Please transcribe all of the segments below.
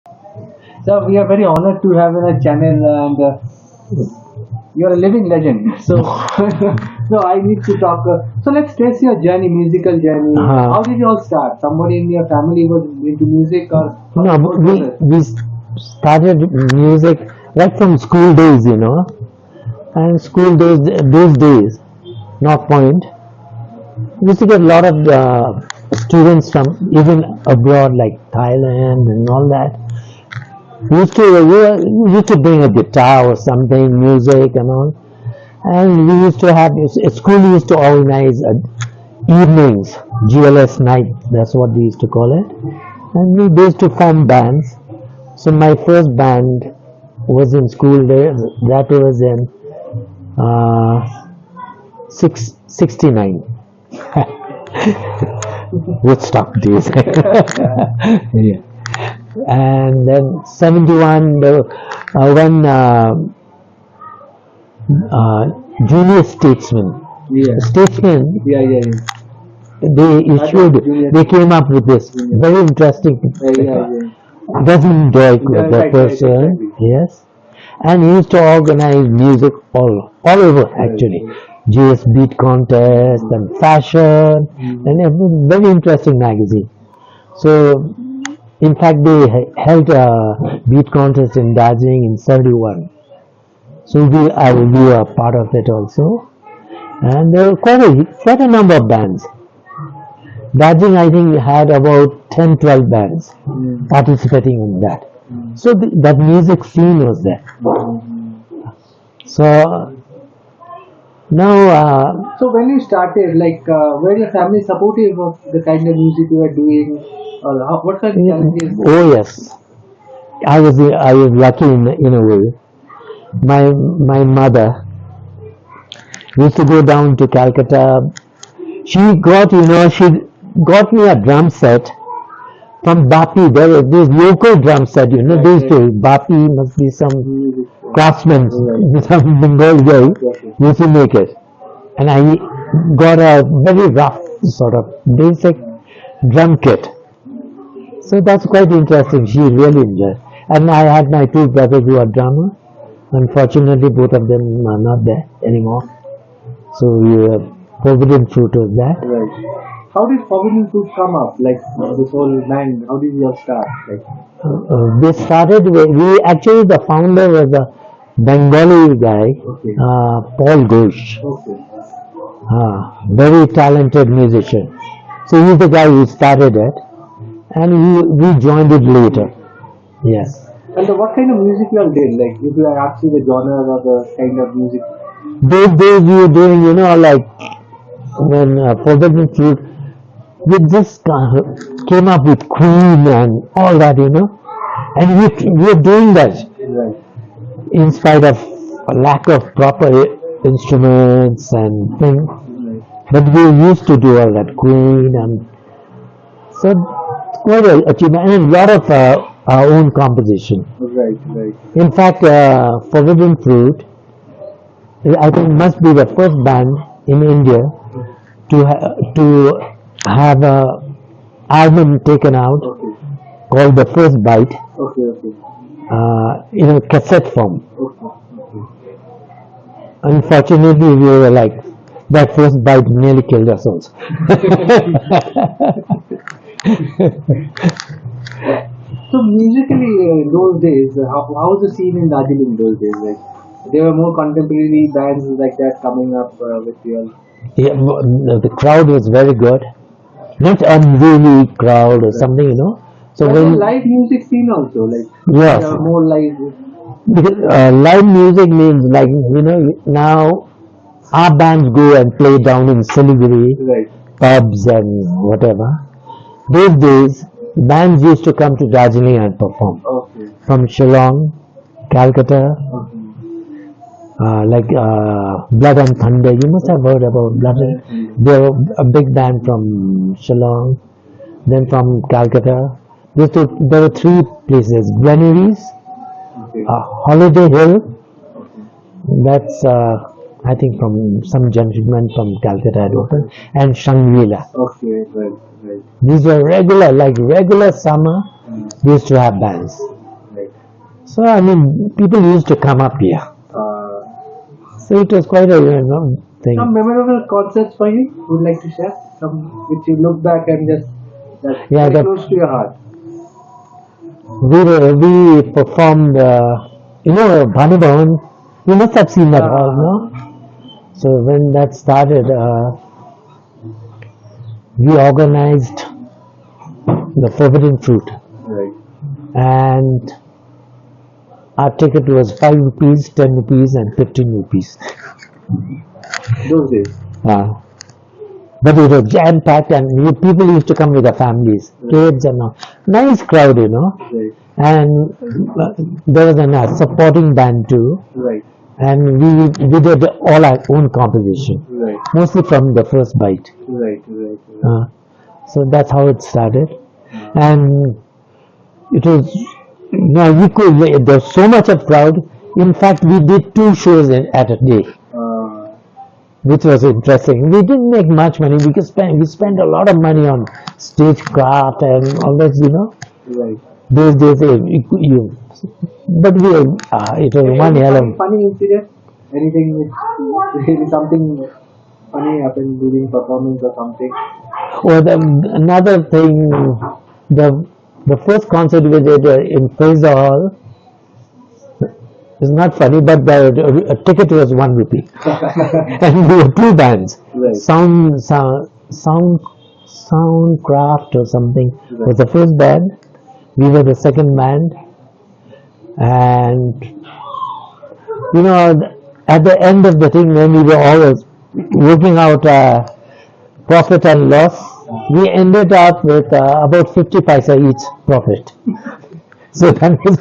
So we are very honored to have in our channel, and you're a living legend. So, so I need to talk. So let's trace your journey, musical journey. How did you all start? Somebody in your family was into music, or No, we started music right from school days, and school days, those days, North Point, we used to get a lot of students from even abroad, like Thailand and all that. We used to bring a guitar or something, music and all, and we used to have school used to organize evenings, GLS night. That's what we used to call it, and we used to form bands. So my first band was in school days. That was in 69. Woodstock days. Yeah. And then 71, when Junior Statesman, yeah, Statesman, yeah, yeah, yeah. they came up with this very interesting doesn't Joy Club, a person, yes, and he used to organize music all over actually. GS Beat Contest and Fashion, and a very interesting magazine. So, in fact, they held a beat contest in Darjeeling in '71. So I will be a part of it also. And there were quite a number of bands. Darjeeling, I think, had about 10, 12 bands participating in that. So that music scene was there. So now, So when you started, like, were your family supportive of the kind of music you were doing, or what kind of challenges? oh yes, I was lucky in a way. My mother used to go down to Calcutta. She got me a drum set from Bapi. There was this local drum set, these two. Bapi must be some craftsman, some Bengal guy used to make it. And I got a very rough sort of basic drum kit. So that's quite interesting. She really enjoyed. And I had my two brothers who are drummers. Unfortunately, both of them are not there anymore. So Forbidden Fruit was that. Right. How did Forbidden Fruit come up? Like this whole band, how did you all start? Like, they started actually, the founder was a Bengali guy, Paul Ghosh. Very talented musician. So he's the guy who started it, and we joined it later. Yes. And what kind of music you all did? Like, if you are asking the genre or the kind of music? Those days we were doing, like when Forbidden Fruit, we just came up with Queen and all that, and we were doing that in spite of a lack of proper instruments and things. But we used to do all that Queen, and so it's quite an achievement, and a lot of our own composition. Right. In fact, Forbidden Fruit, I think, must be the first band in India to have a album taken out called The First Bite in a cassette form. Unfortunately, we were like, that first bite nearly killed us also. So musically, those days, how was the scene in Darjeeling those days? Like, there were more contemporary bands like that coming up with you. Yeah, the crowd was very good. Not unruly crowd or something, So but when live music scene also, like, yes, more live. because live music means, like, now our bands go and play down in Siliguri, pubs and whatever. Those days, bands used to come to Darjeeling and perform. From Shillong, Calcutta, like Blood and Thunder. You must have heard about Blood and They were a big band from Shillong, then from Calcutta. There were three places: Granaries, Holiday Hill. That's I think from some gentleman from Calcutta had opened, and Shangri-La. Right. These were regular summer. We used to have bands. So I mean, people used to come up here. Uh, So it was quite a thing. some memorable concerts for you would like to share? Some which you look back and just that's Yeah, very the, close to your heart. we performed, Bhanu Bhavan. You must have seen that hall, no? So when that started, we organized the Forbidden Fruit, Right. and our ticket was 5 rupees, 10 rupees, and 15 rupees. Those days. But it was jam packed, and people used to come with their families, kids and all. Nice crowd, Right. And there was a supporting band too, Right. and we did all our own composition, Right. mostly from the first bite. Right. Right. So that's how it started, and it was, we could. There's so much of crowd. In fact, we did 2 shows at a day, which was interesting. We didn't make much money because we spent a lot of money on stagecraft and all that, Right. Those days, but it was one hell of. Funny incident? Anything which something funny happened during performance or something? Or another thing, the first concert we did in Fraser Hall. It's not funny, but the ticket was 1 rupee, and we were 2 bands. Right. Soundcraft or something was the first band. We were the second band, and at the end of the thing, when we were all working out profit and loss, we ended up with about 50 paisa each profit. So that was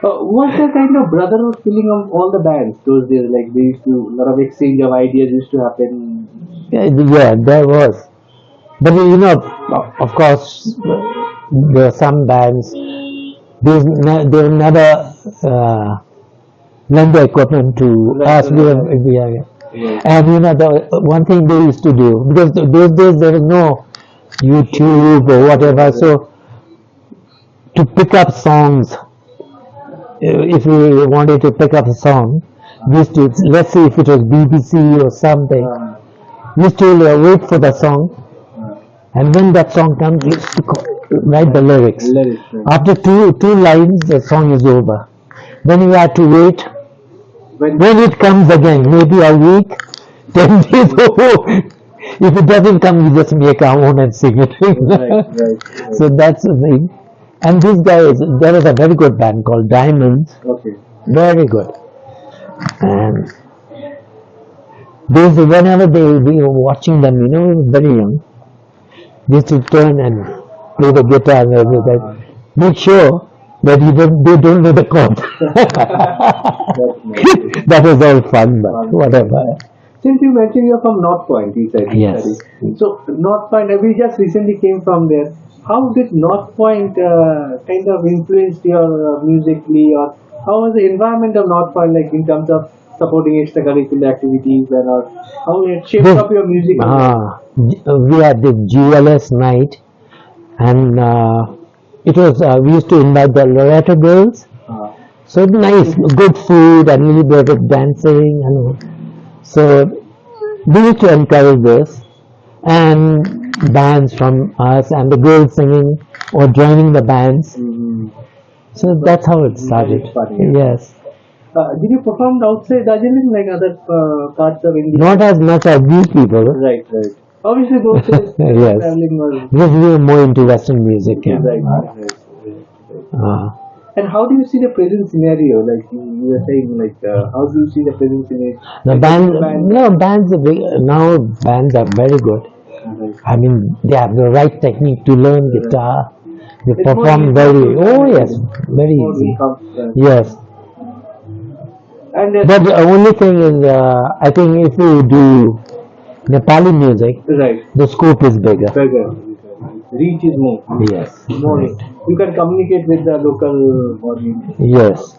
what's the kind of brotherhood feeling of all the bands those days? Like they used to, a lot of exchange of ideas used to happen. Yeah, there was. But of course, there are some bands, they never lend the equipment to us. And the one thing they used to do, because those days there was no YouTube or whatever, so to pick up songs, if we wanted to pick up a song, we used to, let's say if it was BBC or something, we used to wait for the song, and when that song comes, we used to write the lyrics. After two lines, the song is over. Then you have to wait. When it comes again, maybe a week, 10 days. If it doesn't come, you just make our own and sing it. Right. So that's the thing. And these guys, there was a very good band called Diamonds. Okay. Very good. And whenever we were watching them, we were very young, they used to turn and play the guitar and everything. Make sure that they don't know the chord. That was all fun, but whatever. Since you mentioned you're from North Point, you said. Yes. So North Point, we just recently came from there. How did North Point kind of influenced your musically, or how was the environment of North Point like in terms of supporting extracurricular activities and how it shaped up your music? We had the GLS night, and it was we used to invite the Loreto girls. So nice, good food and a little bit of dancing, so we used to encourage this, and bands from us and the girls singing or joining the bands. So that's how it started. Yes. Did you perform outside Darjeeling like other parts of India? Not as much as these people. Right. Obviously, those days yes. traveling was. Because we were more into Western music. Yeah. Right. And how do you see the present scenario? Like you were saying, like how do you see the present scenario? Bands are big, now bands are very good. I mean, they have the right technique to learn guitar. They perform very easy. Yes. And but the only thing is, I think if you do Nepali music, the scope is bigger. Reach is more. Yes. More. Right. You can communicate with the local audience. Yes.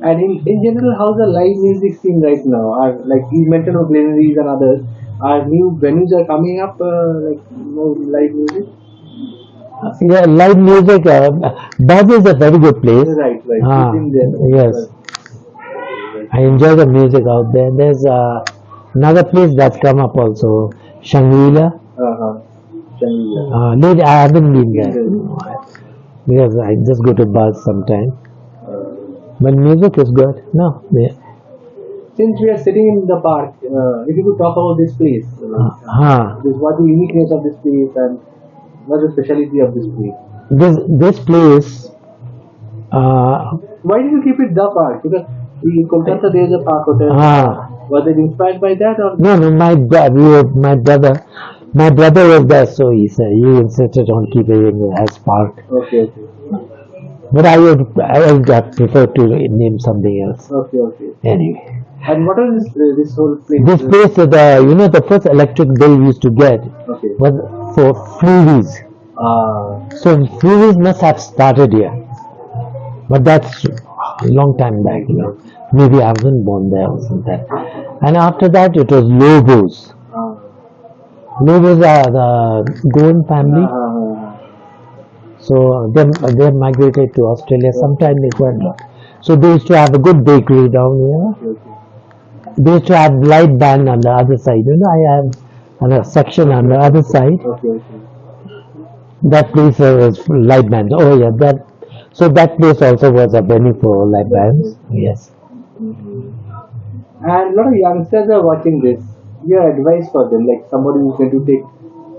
And in general, how's the live music scene right now? Like you mentioned of Glenaries and others, are new venues are coming up, like live music? Yeah, live music. Buzz is a very good place. Right, right. Ah, Within there. yes, I enjoy the music out there. There's another place that's come up also, Shangri-La. Uh-huh. Shangri-La. Lately, I haven't been there Right. because I just go to bars sometime. Uh, But music is good. No, yeah. since we are sitting in the park, if you could talk about this place, what's the uniqueness of this place and what's the specialty of this place? This place. Why did you keep it the park? Because in Kolkata there is a park hotel. Was it inspired by that or? No, my brother was there, so he insisted on keeping it as park. Okay. But I would prefer to name something else. Okay. Anyway, And what is this whole place? this place, the first electric bill we used to get Okay. was for freebies. So freebies must have started here, but that's a long time back. Maybe I wasn't born there or something. And after that, it was Lobos. Lobos are the Goan family. So they migrated to Australia sometime before. So they used to have a good bakery down here. They used to have light band on the other side. I have a section on the other side. That place was light band. Oh yeah, so that place also was a venue for light bands. Yes. And a lot of youngsters are watching this. Your advice for them, like somebody who's going to take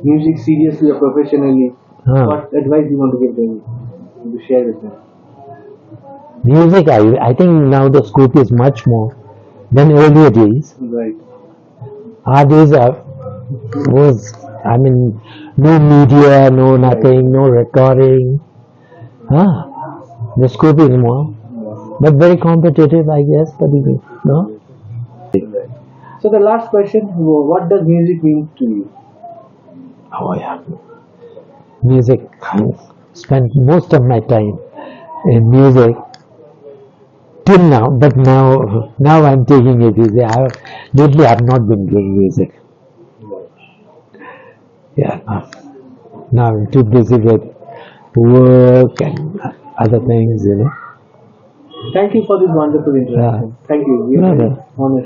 music seriously or professionally, what advice do you want to give them, to share with them? Music, I think now the scope is much more than earlier days. Right. Our days no media, no nothing, no recording. The scope is more, but very competitive, I guess. But no. So the last question: what does music mean to you? Oh yeah, music. I spent most of my time in music till now, but now I'm taking it easy. Lately I've not been doing music. Yeah, now I'm too busy with work and other things. Thank you for this wonderful interaction. Thank you. No. Honest.